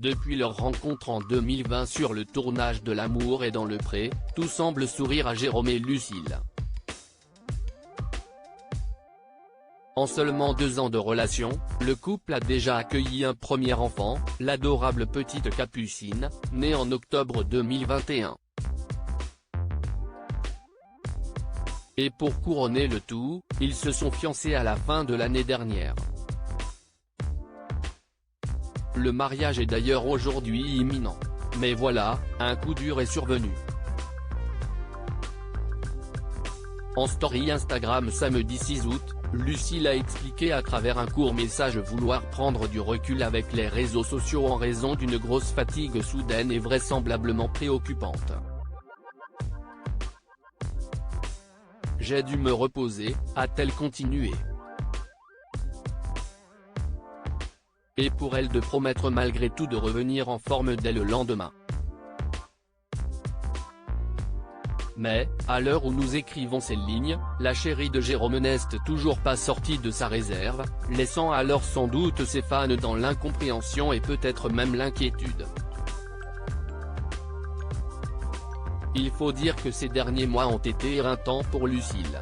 Depuis leur rencontre en 2020 sur le tournage de L'amour est dans le pré, tout semble sourire à Jérôme et Lucille. En seulement 2 ans de relation, le couple a déjà accueilli un premier enfant, l'adorable petite Capucine, née en octobre 2021. Et pour couronner le tout, ils se sont fiancés à la fin de l'année dernière. Le mariage est d'ailleurs aujourd'hui imminent. Mais voilà, un coup dur est survenu. En story Instagram samedi 6 août, Lucille a expliqué à travers un court message vouloir prendre du recul avec les réseaux sociaux en raison d'une grosse fatigue soudaine et vraisemblablement préoccupante. J'ai dû me reposer, a-t-elle continué. Et pour elle de promettre malgré tout de revenir en forme dès le lendemain. Mais, à l'heure où nous écrivons ces lignes, la chérie de Jérôme n'est toujours pas sortie de sa réserve, laissant alors sans doute ses fans dans l'incompréhension et peut-être même l'inquiétude. Il faut dire que ces derniers mois ont été éreintants pour Lucille.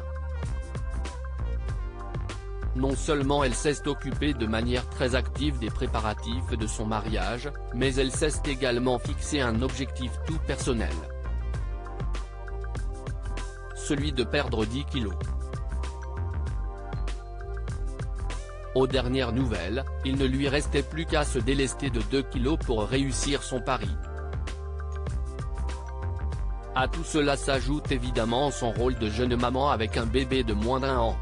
Non seulement elle s'est occupée de manière très active des préparatifs de son mariage, mais elle s'est également fixé un objectif tout personnel. Celui de perdre 10 kilos. Aux dernières nouvelles, il ne lui restait plus qu'à se délester de 2 kilos pour réussir son pari. À tout cela s'ajoute évidemment son rôle de jeune maman avec un bébé de moins d'1 an.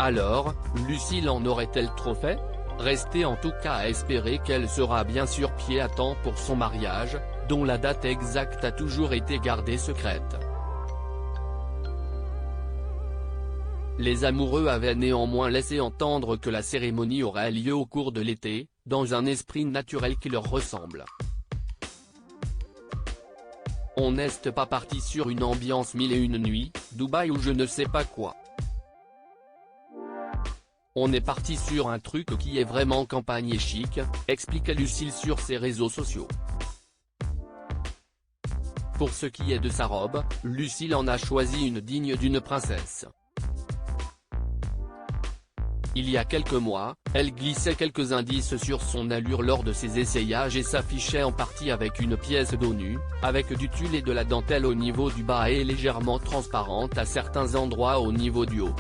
Alors, Lucille en aurait-elle trop fait? Restait en tout cas à espérer qu'elle sera bien sur pied à temps pour son mariage, dont la date exacte a toujours été gardée secrète. Les amoureux avaient néanmoins laissé entendre que la cérémonie aurait lieu au cours de l'été, dans un esprit naturel qui leur ressemble. On n'est pas parti sur une ambiance 1001 nuits, Dubaï ou je ne sais pas quoi. On est parti sur un truc qui est vraiment campagne et chic, expliqua Lucille sur ses réseaux sociaux. Pour ce qui est de sa robe, Lucille en a choisi une digne d'une princesse. Il y a quelques mois, elle glissait quelques indices sur son allure lors de ses essayages et s'affichait en partie avec une pièce dos nue, avec du tulle et de la dentelle au niveau du bas et légèrement transparente à certains endroits au niveau du haut.